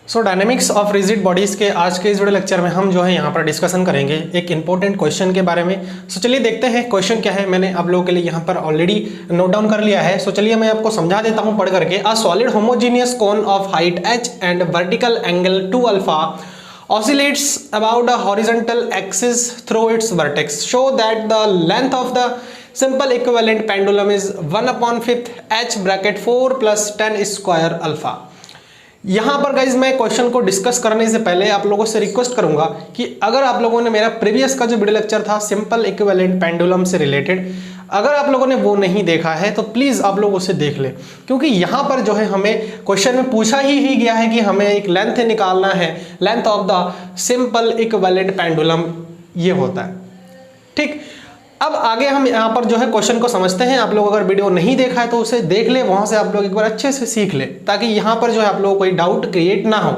So dynamics of rigid bodies के आज के इस वीडियो लेक्चर में हम जो है यहाँ पर डिस्कशन करेंगे एक इंपॉर्टेंट क्वेश्चन के बारे में। सो चलिए देखते हैं क्वेश्चन क्या है। मैंने आप लोगों के लिए यहाँ पर ऑलरेडी नोट डाउन कर लिया है। सो चलिए मैं आपको समझा देता हूँ पढ़ करके। A solid homogeneous cone of height h and vertical angle 2 alpha oscillates about a horizontal axis through its vertex. Show that the length of the simple equivalent pendulum is 1/5 h bracket 4 plus 10 square alpha. यहाँ पर guys मैं question को discuss करने से पहले आप लोगों से रिक्वेस्ट करूंगा कि अगर आप लोगों ने मेरा प्रीवियस का जो वीडियो लेक्चर था सिंपल इक्विवेलेंट पेंडुलम से रिलेटेड, अगर आप लोगों ने वो नहीं देखा है तो प्लीज़ आप लोग उसे देख ले, क्योंकि यहाँ पर जो है हमें क्वेश्चन में पूछा ही गया है कि हमें एक लेंथ निकालना है। Length of the simple equivalent pendulum ये होता है। ठीक, अब आगे हम यहाँ पर जो है क्वेश्चन को समझते हैं। आप लोग अगर वीडियो नहीं देखा है तो उसे देख ले, वहाँ से आप लोग एक बार अच्छे से सीख ले, ताकि यहाँ पर जो है आप लोगों को कोई डाउट क्रिएट ना हो।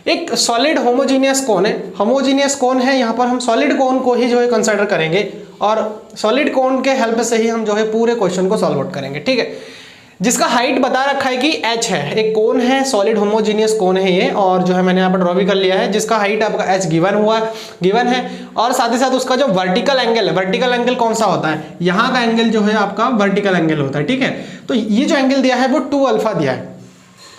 एक सॉलिड होमोजीनियस कोन है, होमोजीनियस कोन है, यहाँ पर हम सॉलिड कोन को ही जो है कंसिडर करेंगे और सॉलिड कोन के हेल्प से ही हम जो है पूरे क्वेश्चन को सॉल्व आउट करेंगे। ठीक है, जिसका हाइट बता रखा है कि h है, एक कोन है, सॉलिड होमोजीनियस कोन है ये, और जो है मैंने यहाँ पर ड्रॉ भी कर लिया है, जिसका हाइट आपका h गिवन है और साथ ही साथ उसका जो वर्टिकल एंगल है, वर्टिकल एंगल कौन सा होता है, यहाँ का एंगल जो है आपका वर्टिकल एंगल होता है। ठीक है, तो ये जो एंगल दिया है वो 2 अल्फा दिया है,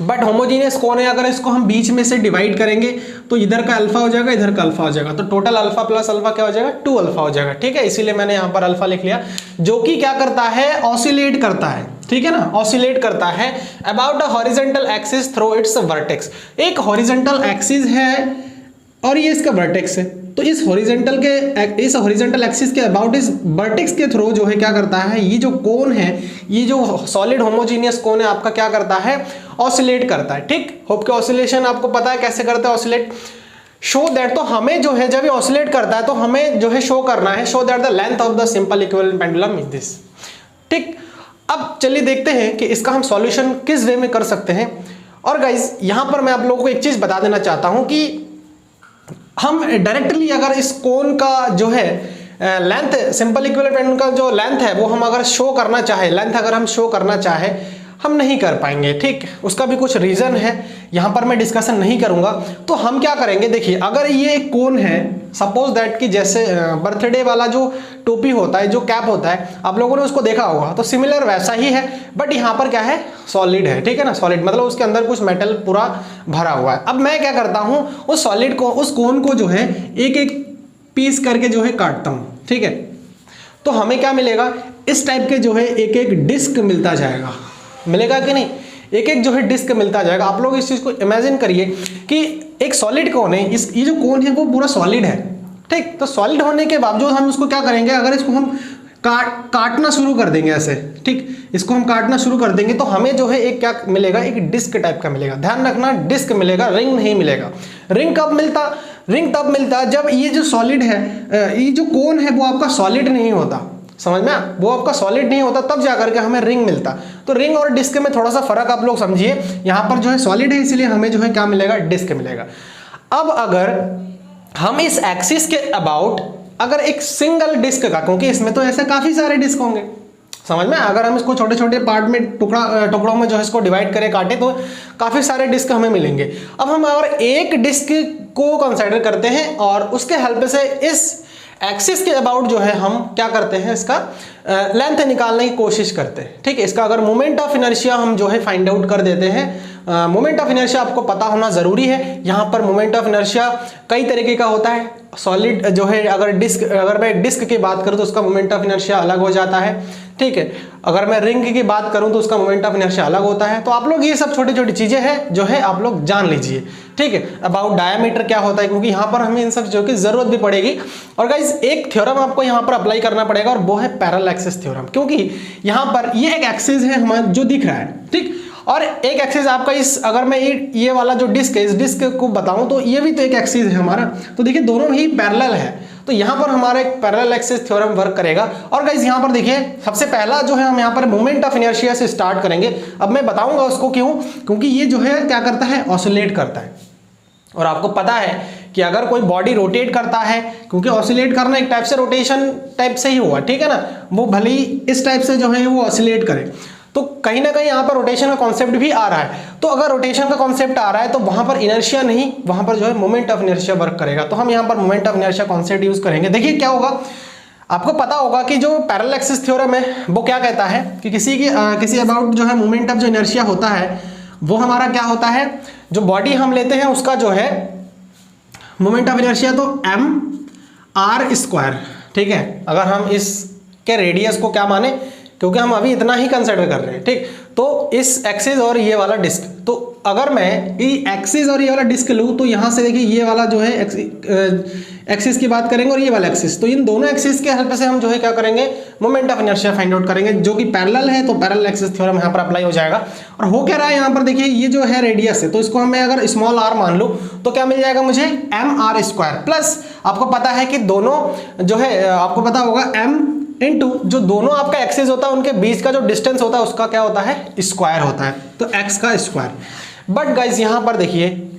बट होमोजीनियस कौन है, अगर इसको हम बीच में से डिवाइड करेंगे तो इधर का अल्फा हो जाएगा, इधर का अल्फा हो जाएगा, तो टोटल अल्फा प्लस अल्फा क्या हो जाएगा, 2 अल्फा हो जाएगा। ठीक है, इसीलिए मैंने यहाँ पर अल्फा लिख लिया, जो कि क्या करता है, ऑसिलेट करता है। ठीक है ना, ऑसिलेट करता है about the horizontal axis through it's vertex. एक हॉरिजॉन्टल एक्सिस है और ये इसका वर्टेक्स है, तो इस हॉरिजॉन्टल एक्सिस के अबाउट इस वर्टेक्स के थ्रू जो है क्या करता है, ये जो कोन है, ये जो सॉलिड होमोजीनियस कोन है आपका क्या करता है, ऑसिलेट करता है। ठीक, होप के ऑसिलेशन आपको पता है कैसे करता है ऑसिलेट। शो दैट, तो हमें जो है जब ये ऑसिलेट करता है तो हमें जो है शो करना है, show that the length of the simple equivalent pendulum is this. ठीक, अब चलिए देखते हैं कि इसका हम सॉल्यूशन किस वे में कर सकते हैं। और गाइज यहाँ पर मैं आप लोगों को एक चीज बता देना चाहता हूं कि हम डायरेक्टली अगर इस कोन का जो है लेंथ, सिंपल इक्विवेलेंट पेंडुलम का जो लेंथ है वो हम अगर शो करना चाहे, लेंथ अगर हम शो करना चाहे, हम नहीं कर पाएंगे। ठीक, उसका भी कुछ रीजन है, यहाँ पर मैं डिस्कशन नहीं करूंगा। तो हम क्या करेंगे, देखिए अगर ये एक कोन है, सपोज दैट कि जैसे बर्थडे वाला जो टोपी होता है, जो कैप होता है, आप लोगों ने उसको देखा होगा, तो सिमिलर वैसा ही है, बट यहाँ पर क्या है, सॉलिड है। ठीक है ना, सॉलिड मतलब उसके अंदर कुछ मेटल पूरा भरा हुआ है। अब मैं क्या करता हूँ, उस सॉलिड को, उस कोन को जो है एक एक पीस करके जो है काटता हूँ। ठीक है, तो हमें क्या मिलेगा, इस टाइप के जो है एक एक डिस्क मिलता जाएगा, मिलेगा कि नहीं, एक एक जो है डिस्क मिलता जाएगा। आप लोग इस चीज को इमेजिन करिए कि एक सॉलिड कोन है, ये जो कोन है वो पूरा सॉलिड है। ठीक, तो सॉलिड होने के बावजूद हम उसको क्या करेंगे, अगर इसको हम काटना शुरू कर देंगे ऐसे, ठीक, इसको हम काटना शुरू कर देंगे तो हमें जो है एक क्या मिलेगा, एक डिस्क टाइप का मिलेगा। ध्यान रखना, डिस्क मिलेगा, रिंग नहीं मिलेगा। रिंग कब मिलता, रिंग तब मिलता जब ये जो सॉलिड है, ये जो कोन है वो आपका सॉलिड नहीं होता, समझ में, वो आपका सॉलिड नहीं होता, तब जाकर के हमें रिंग मिलता। तो रिंग और डिस्क में थोड़ा सा फर्क आप लोग समझिए। यहाँ पर जो है सॉलिड है, इसलिए हमें जो है क्या मिलेगा, डिस्क मिलेगा। अब अगर हम इस एक्सिस के अबाउट अगर एक सिंगल डिस्क का, क्योंकि इसमें तो ऐसे काफी सारे डिस्क होंगे, समझ में, अगर हम इसको छोटे छोटे पार्ट में टुकड़ों में जो है इसको डिवाइड करें, काटे, तो काफी सारे डिस्क हमें मिलेंगे। अब हम अगर एक डिस्क को कंसीडर करते हैं और उसके हेल्प से इस एक्सिस के अबाउट जो है हम क्या करते हैं, इसका लेंथ निकालने की कोशिश करते हैं। ठीक है, इसका अगर मोमेंट ऑफ इनर्शिया हम जो है फाइंड आउट कर देते हैं। मोमेंट ऑफ इनर्शिया आपको पता होना जरूरी है। यहाँ पर मोमेंट ऑफ इनर्शिया कई तरीके का होता है। सॉलिड जो है, अगर मैं डिस्क की बात करूँ तो उसका मोमेंट ऑफ इनर्शिया अलग हो जाता है। ठीक है, अगर मैं रिंग की बात करूं तो उसका मोमेंट ऑफ इनर्शिया अलग होता है। तो आप लोग ये सब छोटी छोटी चीजें हैं जो है आप लोग जान लीजिए। ठीक है, अबाउट डायमीटर क्या होता है, क्योंकि यहाँ पर हमें इन सब चीजों की जरूरत भी पड़ेगी। और गाइस एक थ्योरम आपको यहाँ पर अप्लाई करना पड़ेगा और वो है पैरेलल एक्सिस थ्योरम, क्योंकि यहाँ पर ये एक एक्सिस है हमारा जो दिख रहा है। ठीक, और एक एक्सिस आपका इस, अगर मैं ये वाला जो डिस्क है, इस डिस्क को बताऊं तो ये भी तो एक एक्सिस है हमारा। तो देखिए दोनों ही पैरेलल है, तो यहाँ पर हमारा एक पैरेलल एक्सिस थ्योरम वर्क करेगा। और गाइस यहाँ पर देखिए सबसे पहला जो है हम यहाँ पर मोमेंट ऑफ इनर्शिया से स्टार्ट करेंगे। अब मैं बताऊंगा उसको क्यों, क्योंकि ये जो है क्या करता है, ऑसिलेट करता है। और आपको पता है कि अगर कोई बॉडी रोटेट करता है, क्योंकि ऑसिलेट करना एक टाइप से रोटेशन टाइप से ही हुआ, ठीक है ना, वो भले ही इस टाइप से जो है वो ऑसिलेट करे, तो कहीं ना कहीं यहाँ पर रोटेशन का कॉन्सेप्ट भी आ रहा है। तो अगर रोटेशन का कॉन्सेप्ट आ रहा है तो वहां पर इनर्शिया नहीं, वहां पर जो है मोमेंट ऑफ इनर्शिया वर्क करेगा। तो हम यहाँ पर moment of inertia concept use करेंगे। देखिए क्या होगा, आपको पता होगा कि जो पैरेलल एक्सिस थ्योरम है वो क्या कहता है कि किसी अबाउट जो है मोमेंट ऑफ जो इनर्शिया होता है वो हमारा क्या होता है, जो बॉडी हम लेते हैं उसका जो है मोमेंट ऑफ इनर्शिया तो mr², ठीक है। अगर हम इसके रेडियस को क्या माने, क्योंकि हम अभी इतना ही कंसिडर कर रहे हैं, ठीक। तो इस एक्सिस और ये वाला डिस्क, तो अगर मैं ये एक्सिस और ये वाला डिस्क लूँ तो यहाँ से देखिए ये वाला जो है एक्सिस की बात करेंगे और ये वाला एक्सिस, तो इन दोनों एक्सिस के हेल्प से हम जो है क्या करेंगे, moment of inertia find out करेंगे, जो कि पैरेलल है। तो पैरेलल एक्सिस थ्योरम यहाँ पर अप्लाई हो जाएगा। और हो क्या रहा है यहाँ पर देखिए, ये जो है रेडियस है तो इसको मैं अगर स्मॉल r मान लूँ तो क्या मिल जाएगा मुझे, mr² प्लस आपको पता है कि दोनों जो है आपको पता होगा m इनटू जो दोनों आपका एक्सिस होता है उनके बीच का जो डिस्टेंस होता है उसका क्या होता है, स्क्वायर होता है, तो x का स्क्वायर। बट गाइस यहाँ पर देखिए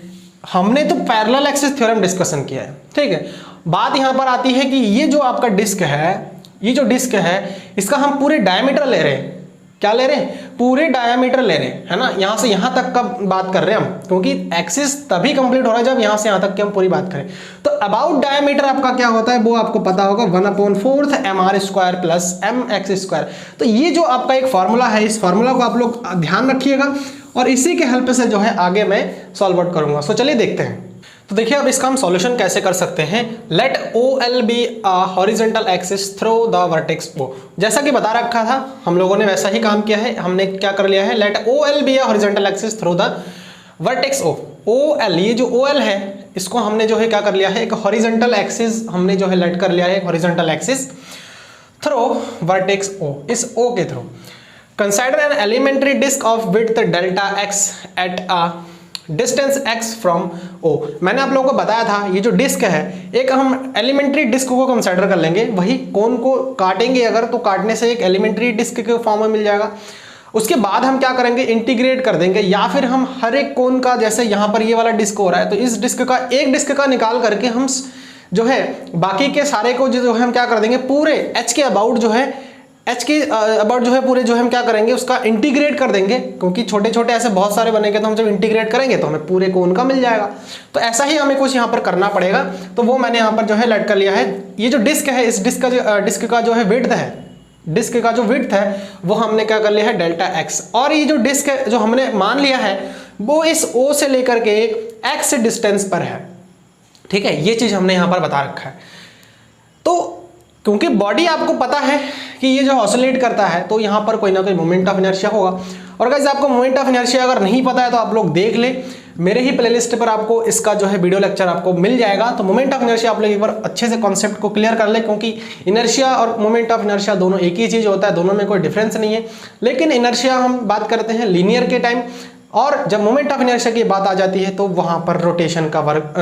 हमने तो पैरेलल एक्सिस थ्योरम डिस्कशन किया है, ठीक है। बात यहाँ पर आती है कि ये जो आपका डिस्क है, ये जो डिस्क है इसका हम पूरे डायमीटर ले रहे हैं, क्या ले रहे हैं, पूरे डायमीटर ले रहे हैं, है ना। यहाँ से यहाँ तक का बात कर रहे हैं हम, क्योंकि एक्सिस तभी कंप्लीट हो रहा है जब यहाँ से यहाँ तक की हम पूरी बात करें। तो अबाउट डायमीटर आपका क्या होता है वो आपको पता होगा, 1/4 mr² प्लस mx²। तो ये जो आपका एक फॉर्मूला है, इस फॉर्मूला को आप लोग ध्यान रखिएगा और इसी के हेल्प से जो है आगे मैं सॉल्व आउट करूंगा। सो चलिए देखते हैं। तो देखिए अब इसका हम सॉल्यूशन कैसे कर सकते हैं। Let OL be a horizontal axis through the vertex O। जैसा कि बता रखा था हम लोगों ने वैसा ही काम किया है। हमने क्या कर लिया है, let OL be a horizontal axis through the vertex O। OL, ये जो OL है इसको हमने जो है क्या कर लिया है, एक हॉरिजॉन्टल एक्सिस हमने जो है लेट कर लिया है, horizontal axis through vertex O, इस O के through. Consider an elementary disc of width delta x at a distance x from O। मैंने आप लोगों को बताया था ये जो डिस्क है, एक हम एलिमेंट्री डिस्क को कंसिडर कर लेंगे, वही कोन को काटेंगे अगर तो काटने से एक एलिमेंट्री डिस्क के फॉर्म में मिल जाएगा। उसके बाद हम क्या करेंगे, इंटीग्रेट कर देंगे, या फिर हम हर एक कोन का, जैसे यहाँ पर ये वाला डिस्क हो रहा है तो इस डिस्क का एक डिस्क का निकाल करके हम जो है बाकी के सारे को जो है हम क्या कर देंगे, पूरे h के अबाउट जो है पूरे जो है हम क्या करेंगे उसका इंटीग्रेट कर देंगे, क्योंकि छोटे छोटे ऐसे बहुत सारे बनेंगे तो हम जब इंटीग्रेट करेंगे तो हमें पूरे कोन का मिल जाएगा। तो ऐसा ही हमें कुछ यहाँ पर करना पड़ेगा, तो वो मैंने यहाँ पर जो है लेट कर लिया है। ये जो डिस्क है, इस डिस्क का जो है विड्थ है, डिस्क का जो विड्थ है वो हमने क्या कर लिया है, डेल्टा x। और ये जो डिस्क है जो हमने मान लिया है वो इस O से लेकर के x डिस्टेंस पर है, ठीक है। ये चीज हमने यहाँ पर बता रखा है। तो क्योंकि बॉडी आपको पता है कि ये जो ऑसिलेट करता है तो यहाँ पर कोई ना कोई मोमेंट ऑफ इनर्शिया होगा। और गाइस आपको मोमेंट ऑफ इनर्शिया अगर नहीं पता है तो आप लोग देख ले, मेरे ही प्लेलिस्ट पर आपको इसका जो है वीडियो लेक्चर आपको मिल जाएगा। तो मोमेंट ऑफ इनर्शिया आप लोग एक बार अच्छे से कॉन्सेप्ट को क्लियर कर ले, क्योंकि इनर्शिया और मोमेंट ऑफ इनर्शिया दोनों एक ही चीज होता है, दोनों में कोई डिफरेंस नहीं है। लेकिन इनर्शिया हम बात करते हैं लीनियर के टाइम, और जब मोमेंट ऑफ इनर्शिया की बात आ जाती है तो वहां पर रोटेशन का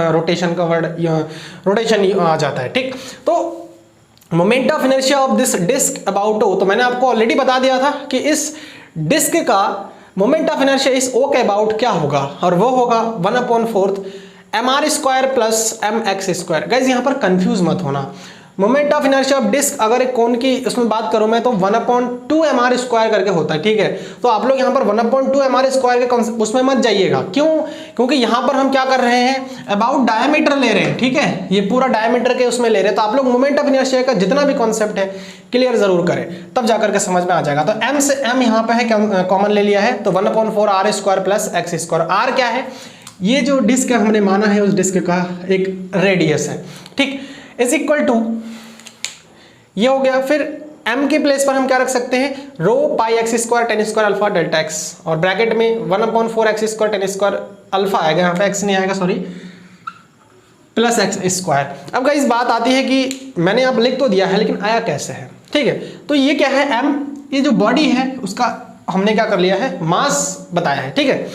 रोटेशन आ जाता है, ठीक। तो moment of inertia of this disc about O, तो मैंने आपको ऑलरेडी बता दिया था कि इस डिस्क का मोमेंट ऑफ इनर्शिया इस O के अबाउट क्या होगा, और वो होगा 1/4 mr² प्लस mx²। गाइस यहाँ पर कंफ्यूज मत होना, moment of inertia of disc अगर एक कोन की उसमें बात करूं मैं तो 1/2 mr² करके होता है, ठीक है। तो आप लोग यहाँ पर 1/2 mr² के उसमें मत जाइएगा, क्यों, क्योंकि यहाँ पर हम क्या कर रहे हैं, अबाउट डायमीटर ले रहे हैं, ठीक है। ये पूरा डायमीटर के उसमें ले रहे हैं, तो आप लोग मोमेंट ऑफ इनर्शिया का जितना भी कॉन्सेप्ट है क्लियर जरूर करें, तब जाकर के समझ में आ जाएगा। तो m से m यहाँ पे है कॉमन ले लिया है, तो 1/4 r² प्लस x²। r क्या है, ये जो डिस्क हमने माना है उस डिस्क का एक रेडियस है, ठीक, इज इक्वल टू ये हो गया। फिर m के प्लेस पर हम क्या रख सकते हैं, रो पाई x² tan square alpha delta x, और ब्रैकेट में 1/4 x² tan स्क्वायर अल्फा आएगा, यहाँ पे x नहीं आएगा सॉरी, प्लस x²। अब गाइस बात आती है कि मैंने आप लिख तो दिया है लेकिन आया कैसे है, ठीक है। तो ये क्या है m, ये जो बॉडी है उसका हमने क्या कर लिया है, मास बताया है, ठीक है।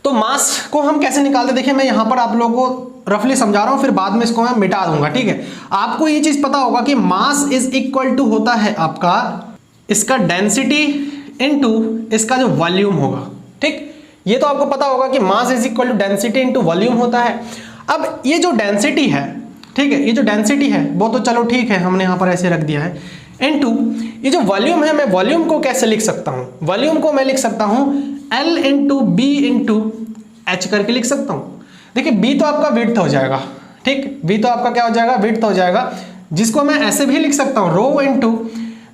तो मास को हम कैसे निकालते, देखिए मैं यहाँ पर आप लोगों को रफली समझा रहा हूं, फिर बाद में इसको मैं मिटा दूंगा, ठीक है। आपको ये चीज पता होगा कि मास इज इक्वल टू होता है आपका इसका डेंसिटी इनटू इसका जो वॉल्यूम होगा, ठीक। ये तो आपको पता होगा कि mass is equal to density into volume होता है। अब ये जो डेंसिटी है, ठीक है, ये जो डेंसिटी है वो तो चलो ठीक है, हमने यहाँ पर ऐसे रख दिया है। इनटू ये जो वॉल्यूम है, मैं वॉल्यूम को कैसे लिख सकता हूं, वॉल्यूम को मैं लिख सकता हूं L into B into H करके लिख सकता हूं। देखिए बी तो आपका विड्थ हो जाएगा, ठीक, बी तो आपका क्या हो जाएगा, विड्थ हो जाएगा, जिसको मैं ऐसे भी लिख सकता हूं रो इंटू,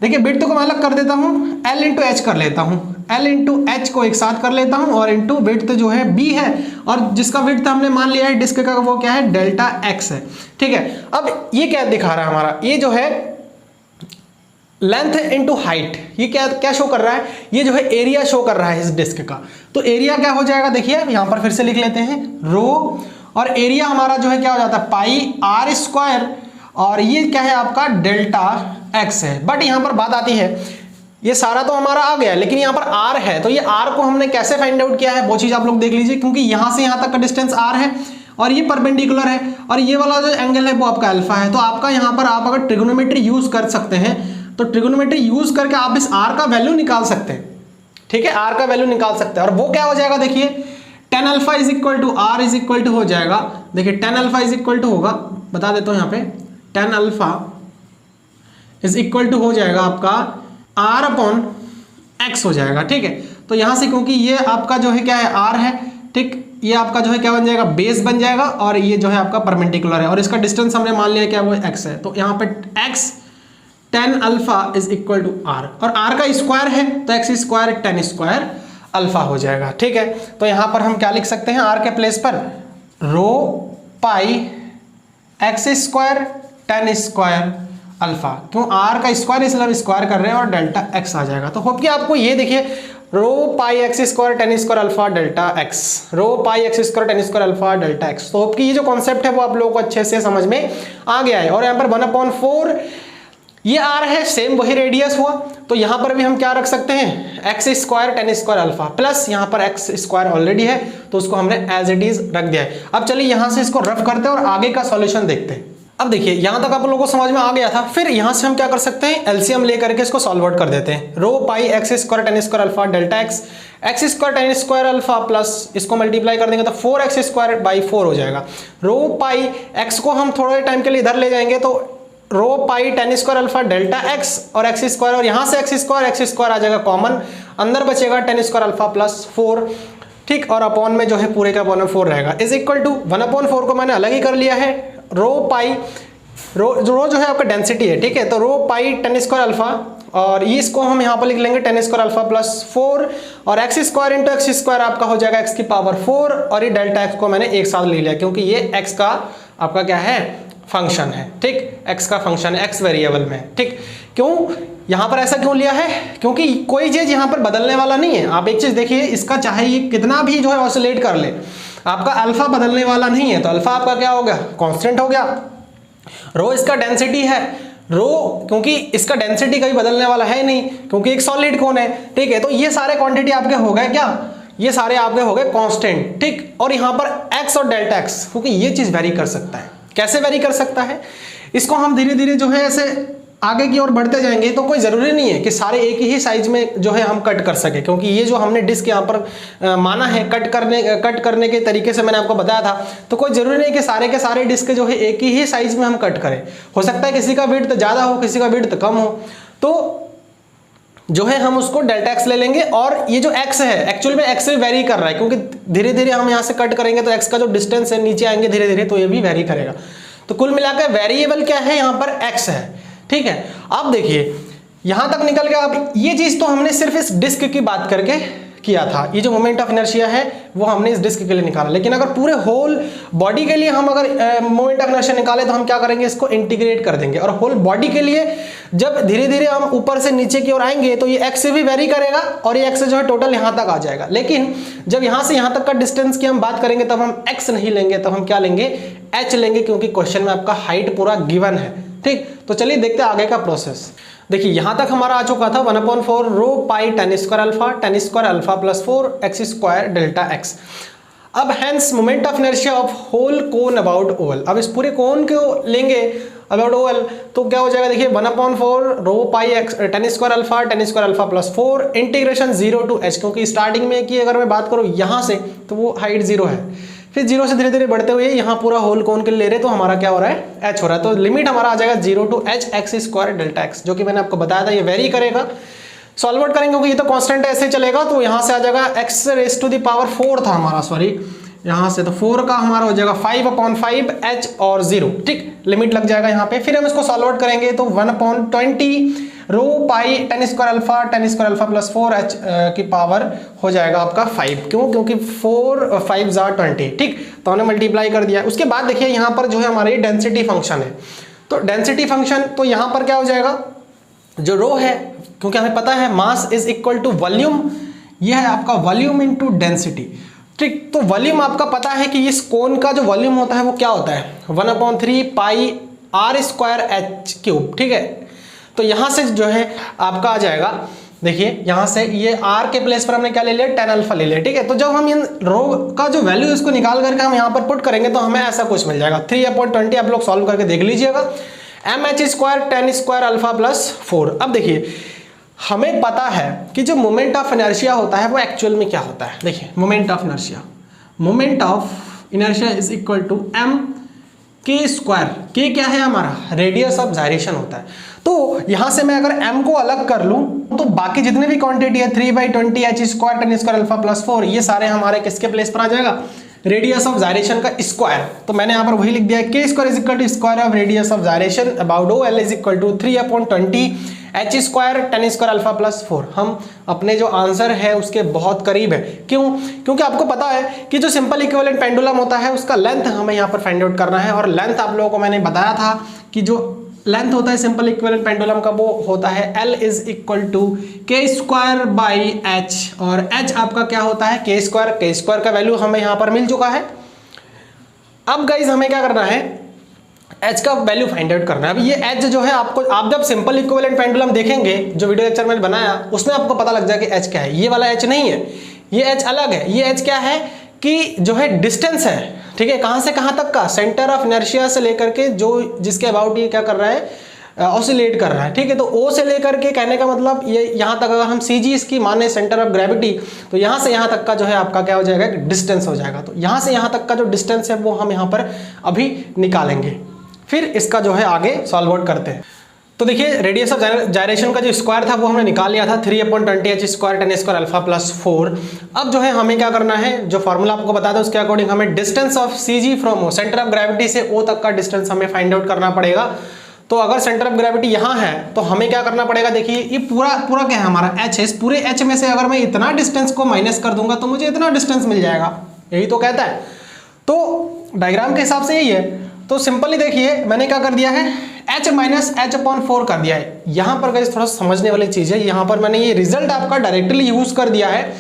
देखिए विड्थ को मैं अलग कर देता हूं, L इंटू एच कर लेता हूं, L इंटू एच को एक साथ कर लेता हूं और इंटू विड्थ जो है B है और जिसका विड्थ हमने मान लिया है डिस्क का वो क्या है, डेल्टा x है, ठीक है। अब ये क्या दिखा रहा है हमारा, ये जो है लेंथ इंटू हाइट, ये क्या क्या शो कर रहा है, ये जो है एरिया शो कर रहा है इस डिस्क का। तो एरिया क्या हो जाएगा, देखिए यहां पर फिर से लिख लेते हैं रो, और एरिया हमारा जो है क्या हो जाता है पाई आर स्क्वायर, और ये क्या है आपका डेल्टा एक्स है। बट यहां पर बात आती है, ये सारा तो हमारा आ गया लेकिन यहाँ पर आर है, तो ये आर को हमने कैसे फाइंड आउट किया है वो चीज आप लोग देख लीजिए, क्योंकि यहां से यहां तक का डिस्टेंस आर है और ये परपेंडिकुलर है और ये वाला जो एंगल है वो आपका अल्फा है। तो आपका यहाँ पर आप अगर ट्रिग्नोमेट्री यूज कर सकते हैं तो ट्रिग्नोमेट्री यूज करके आप इस आर का वैल्यू निकाल सकते हैं, ठीक है, आर का वैल्यू निकाल सकते हैं। और वो क्या हो जाएगा, देखिए tan alpha is equal to R is equal to हो जाएगा, देखिए tan alpha is equal to होगा, बता देता हूं यहाँ पे, tan alpha is equal to हो जाएगा आपका आर अपॉन एक्स हो जाएगा, ठीक है। तो यहां से क्योंकि ये आपका जो है क्या है आर है, ठीक, ये आपका जो है क्या बन जाएगा, बेस बन जाएगा, और ये जो है आपका परपेंडिकुलर है और इसका डिस्टेंस हमने मान लिया क्या वो एक्स है। तो यहाँ पे x tan alpha is equal to R, और आर का स्क्वायर है तो x square tan square alpha हो जाएगा, ठीक है। तो यहाँ पर हम क्या लिख सकते हैं, आर के प्लेस पर rho pi x square tan square alpha, क्यों आर का स्क्वायर इसलिए हम स्क्वायर कर रहे हैं और डेल्टा एक्स आ जाएगा। तो होप कि आपको ये देखिए rho pi x square tan square alpha delta x, rho pi x square tan square alpha delta x. तो होप कि ये जो कॉन्सेप्ट है वो आप लोगों को अच्छे से समझ में आ गया है। और यहाँ पर 1/4 ये आर है, सेम वही रेडियस हुआ, तो यहां पर भी हम क्या रख सकते हैं, x square tan square alpha plus यहां पर एक्स स्क्वायर ऑलरेडी है तो उसको हमने एज इट इज रख दिया है। अब चलिए यहां से इसको रफ करते हैं और आगे का सॉल्यूशन देखते हैं। अब देखिए यहां तक आप लोगों को समझ में आ गया था, फिर यहां से हम क्या कर सकते हैं, एलसीएम लेकर के इसको सॉल्व आउट कर देते हैं। Rho pi x square tan square alpha delta x, x square tan square alpha plus इसको मल्टीप्लाई कर देंगे तो 4x स्क्वायर बाई 4 हो जाएगा। रो पाई एक्स को हम थोड़े टाइम के लिए इधर ले जाएंगे तो rho pi tan square alpha delta x और एक्स स्क्वायर, और यहां से एक्स स्क्वायर आ जाएगा कॉमन, अंदर बचेगा टेन स्क्वायर अल्फा प्लस 4, ठीक, और अपॉन में जो है पूरे का 1/4 रहेगा इज इक्वल टू 1/4 को मैंने अलग ही कर लिया है, रो पाई रो जो है आपका डेंसिटी है, ठीक है, तो rho pi tan square alpha, और ये इसको हम यहाँ पर लिख लेंगे टेन स्क्वायर अल्फा प्लस 4, और x square into x square आपका हो जाएगा एक्स की पावर 4, और ये डेल्टा एक्स को मैंने एक साथ ले लिया क्योंकि ये एक्स का आपका क्या है फंक्शन है, ठीक, एक्स का फंक्शन है, एक्स वेरिएबल में, ठीक। क्यों यहां पर ऐसा क्यों लिया है, क्योंकि कोई चीज यहां पर बदलने वाला नहीं है। आप एक चीज देखिए, इसका चाहे ये कितना भी जो है ऑसिलेट कर ले, आपका अल्फा बदलने वाला नहीं है, तो अल्फा आपका क्या हो गया, कांस्टेंट हो गया। रो इसका डेंसिटी है, रो क्योंकि इसका डेंसिटी कभी बदलने वाला है नहीं क्योंकि एक सॉलिड कौन है, ठीक है। तो ये सारे क्वांटिटी आपके हो गए क्या, ये सारे आपके हो गए कांस्टेंट, ठीक। और यहां पर एक्स और डेल्टा एक्स, क्योंकि ये चीज वेरी कर सकता है, कैसे वेरी कर सकता है, इसको हम धीरे धीरे जो है ऐसे आगे की ओर बढ़ते जाएंगे तो कोई जरूरी नहीं है कि सारे एक ही साइज में जो है हम कट कर सके, क्योंकि ये जो हमने डिस्क यहाँ पर माना है कट करने के तरीके से मैंने आपको बताया था, तो कोई जरूरी नहीं कि सारे के सारे डिस्क जो है एक ही साइज में हम कट करें। हो सकता है किसी का विड्थ ज्यादा हो, किसी का विड्थ कम हो, तो जो है हम उसको डेल्टा एक्स ले लेंगे। और ये जो एक्स है एक्चुअल में एक्स से वेरी कर रहा है, क्योंकि धीरे धीरे हम यहाँ से कट करेंगे तो एक्स का जो डिस्टेंस है नीचे आएंगे धीरे धीरे, तो ये भी वेरी करेगा। तो कुल मिलाकर वेरिएबल क्या है, यहाँ पर एक्स है, ठीक है। अब देखिए यहां तक निकल गया। अब ये चीज तो हमने सिर्फ इस डिस्क की बात करके किया था, ये जो मोमेंट ऑफ इनर्शिया है वो हमने इस डिस्क के लिए निकाला, लेकिन अगर पूरे होल बॉडी के लिए हम अगर मोमेंट ऑफ इनर्शिया निकाले तो हम क्या करेंगे, इसको इंटीग्रेट कर देंगे। और होल बॉडी के लिए जब धीरे धीरे हम ऊपर से नीचे की ओर आएंगे तो ये एक्स से भी वेरी करेगा और ये एक्स जो है टोटल यहां तक आ जाएगा। लेकिन जब यहां से यहां तक का डिस्टेंस की हम बात करेंगे तब हम एक्स नहीं लेंगे, तब हम क्या लेंगे, एच लेंगे, क्योंकि क्वेश्चन में आपका हाइट पूरा गिवन है, ठीक। तो चलिए देखते हैं आगे का प्रोसेस। देखिए यहां तक हमारा आ चुका था 1/4 rho pi tan square alpha plus 4 x square delta x. अब hence moment of inertia of whole cone about oval, अब इस पूरे कोन को लेंगे अबाउट ओवल तो क्या हो जाएगा, देखिए 1/4 rho pi x tan square alpha plus 4 integration 0 to h, क्योंकि स्टार्टिंग में की अगर मैं बात करूं यहां से तो वो हाइट 0 है, फिर 0 से धीरे धीरे बढ़ते हुए यहाँ पूरा होल कौन के लिए ले रहे तो हमारा क्या हो रहा है, h हो रहा है। तो लिमिट हमारा आ जाएगा 0 to h x square delta x, जो कि मैंने आपको बताया था ये वेरी करेगा। सॉल्व आउट करेंगे क्योंकि ये तो कांस्टेंट ऐसे चलेगा, तो यहाँ से आ जाएगा x raise to the power 4 था हमारा, सॉरी यहाँ से, तो 4 का हमारा हो जाएगा 5/5 h और 0, ठीक, लिमिट लग जाएगा यहाँ पे। फिर हम इसको सॉल्व आउट करेंगे तो 1/20 रो पाई tan square alpha plus 4h की पावर हो जाएगा आपका 5, क्यों, क्योंकि 4 5 ज़ा 20, ठीक, तो हमने मल्टीप्लाई कर दिया। उसके बाद देखिए यहाँ पर जो है हमारी डेंसिटी फंक्शन है, तो डेंसिटी फंक्शन तो यहाँ पर क्या हो जाएगा, जो रो है, क्योंकि हमें पता है mass is equal to volume, यह है आपका वॉल्यूम इनटू डेंसिटी, ठीक। तो वॉल्यूम आपका पता है कि इस कोन का जो वॉल्यूम होता है वो क्या होता है 1/3 पाई r स्क्वायर h क्यूब, ठीक है। तो यहाँ से जो है आपका आ जाएगा, देखिए यहाँ से ये r के प्लेस पर हमने क्या ले लिया, tan अल्फा ले लिया, ठीक है। तो जब हम इन रो का जो वैल्यू इसको निकाल करके हम यहाँ पर पुट करेंगे तो हमें ऐसा कुछ मिल जाएगा 3/20, आप लोग सॉल्व करके देख लीजिएगा, mh square tan square alpha plus 4। अब देखिए हमें पता है कि जो मोमेंट ऑफ इनर्शिया होता है वो एक्चुअल में क्या होता है, देखिए moment of inertia is equal to m k square, k क्या है हमारा, रेडियस ऑफ जायरेशन होता है। तो यहां से मैं अगर m को अलग कर लूं तो बाकी जितने भी क्वांटिटी है 3/20 h square tan square alpha plus 4, ये सारे हमारे किसके प्लेस पर आ जाएगा, रेडियस ऑफ जायरेशन का स्क्वायर। तो मैंने यहाँ पर वही लिख दिया है, k square is equal to square of radius of gyration about O L is equal to 3/20 h square tan square alpha plus 4। हम अपने जो आंसर है उसके बहुत करीब है, क्यों, क्योंकि आपको पता है कि जो सिंपल इक्विवेलेंट पेंडुलम होता है उसका लेंथ हमें यहाँ पर फाइंड आउट करना है, और लेंथ आप लोगों को मैंने बताया था कि जो लेंथ होता है सिंपल इक्विवेलेंट पेंडुलम का वो होता है L is equal to k square by h, और h आपका क्या होता है k स्क्वायर का वैल्यू हमें यहाँ पर मिल चुका है। अब गाइज हमें क्या करना है, h का वैल्यू फाइंड आउट करना है। अब ये h जो है आपको, आप जब सिंपल इक्विवेलेंट पेंडुलम देखेंगे जो वीडियो लेक्चर मैंने बनाया उसमें आपको पता लग जाएगा कि h क्या है, ये वाला h नहीं है, ये h अलग है। ये h क्या है कि जो है डिस्टेंस है, ठीक है, कहां से कहां तक का, सेंटर ऑफ इनर्शिया से लेकर के जो जिसके अबाउट ये क्या कर रहा है, ऑसिलेट कर रहा है, ठीक है। तो O से लेकर के, कहने का मतलब ये यहाँ तक अगर हम CG इसकी माने सेंटर ऑफ ग्रेविटी, तो यहाँ से यहाँ तक का जो है आपका क्या हो जाएगा, डिस्टेंस हो जाएगा। तो यहाँ से यहाँ तक का जो डिस्टेंस है वो हम यहाँ पर अभी निकालेंगे, फिर इसका जो है आगे सॉल्व आउट करते हैं। तो देखिए रेडियस ऑफ जायरेशन का जो स्क्वायर था वो हमने निकाल लिया था 3/20 h square tan square alpha plus 4। अब जो है हमें क्या करना है, जो फॉर्मूला आपको बताया था उसके अकॉर्डिंग हमें distance of CG from O, centre of gravity से O तक का डिस्टेंस हमें फाइंड आउट करना पड़ेगा। तो अगर सेंटर ऑफ ग्रेविटी यहाँ है तो हमें क्या करना पड़ेगा, देखिए ये पूरा क्या है हमारा h है, इस पूरे h में से अगर मैं इतना डिस्टेंस को माइनस कर दूंगा तो मुझे इतना डिस्टेंस मिल जाएगा, यही तो कहता है। तो डायग्राम के हिसाब से यही है। तो सिंपली देखिए मैंने क्या कर दिया है, h माइनस h/4 कर दिया है। यहाँ पर गाइस थोड़ा समझने वाली चीज़ है, यहाँ पर मैंने ये रिजल्ट आपका डायरेक्टली यूज कर दिया है।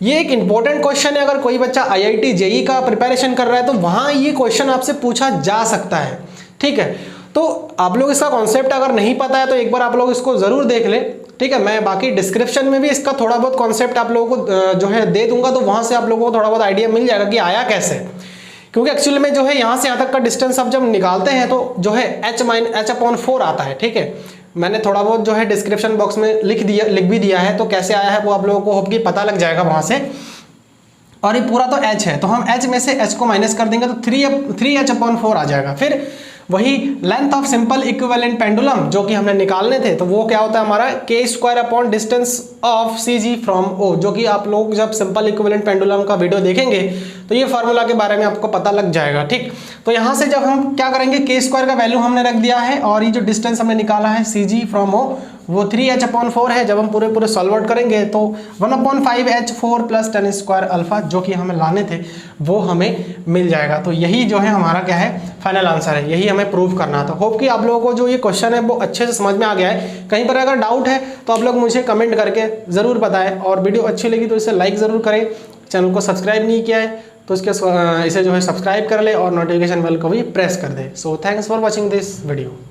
ये एक इंपॉर्टेंट क्वेश्चन है, अगर कोई बच्चा IIT JEE का प्रिपरेशन कर रहा है तो वहाँ ये क्वेश्चन आपसे पूछा जा सकता है, ठीक है। तो आप लोग इसका कॉन्सेप्ट अगर नहीं पता है तो एक बार आप लोग इसको ज़रूर देख लें, ठीक है। मैं बाकी डिस्क्रिप्शन में भी इसका थोड़ा बहुत कॉन्सेप्ट आप लोगों को जो है दे दूंगा, तो वहाँ से आप लोगों को थोड़ा बहुत आइडिया मिल जाएगा कि आया कैसे। क्योंकि एक्चुअली में जो है यहाँ से यहाँ तक का डिस्टेंस आप जब निकालते हैं तो जो है h/4 आता है, ठीक है। मैंने थोड़ा बहुत जो है डिस्क्रिप्शन बॉक्स में लिख भी दिया है, तो कैसे आया है वो आप लोगों को होप कि पता लग जाएगा वहाँ से। और ये पूरा तो h है, तो हम h में से h को माइनस कर देंगे तो 3h/4 आ जाएगा। फिर वही length of simple equivalent pendulum जो कि हमने निकालने थे, तो वो क्या होता है हमारा k square upon distance of CG from O, जो कि आप लोग जब सिंपल इक्विवेलेंट पेंडुलम का वीडियो देखेंगे तो ये फार्मूला के बारे में आपको पता लग जाएगा, ठीक। तो यहाँ से जब हम क्या करेंगे, k स्क्वायर का वैल्यू हमने रख दिया है और ये जो डिस्टेंस हमने निकाला है CG फ्रॉम O वो 3h/4 है। जब हम पूरे सॉल्व आउट करेंगे तो 1/5h4 plus tan square alpha जो कि हमें लाने थे वो हमें मिल जाएगा। तो यही जो है हमारा क्या है फाइनल आंसर है, यही हमें प्रूव करना था। होप कि आप लोगों को जो ये क्वेश्चन है वो अच्छे से समझ में आ गया है। कहीं पर अगर डाउट है तो आप लोग मुझे कमेंट करके ज़रूर बताएं, और वीडियो अच्छी लगी तो इसे लाइक ज़रूर करें। चैनल को सब्सक्राइब नहीं किया है तो इसे जो है सब्सक्राइब कर ले और नोटिफिकेशन बेल को भी प्रेस कर दे। So thanks for watching this video.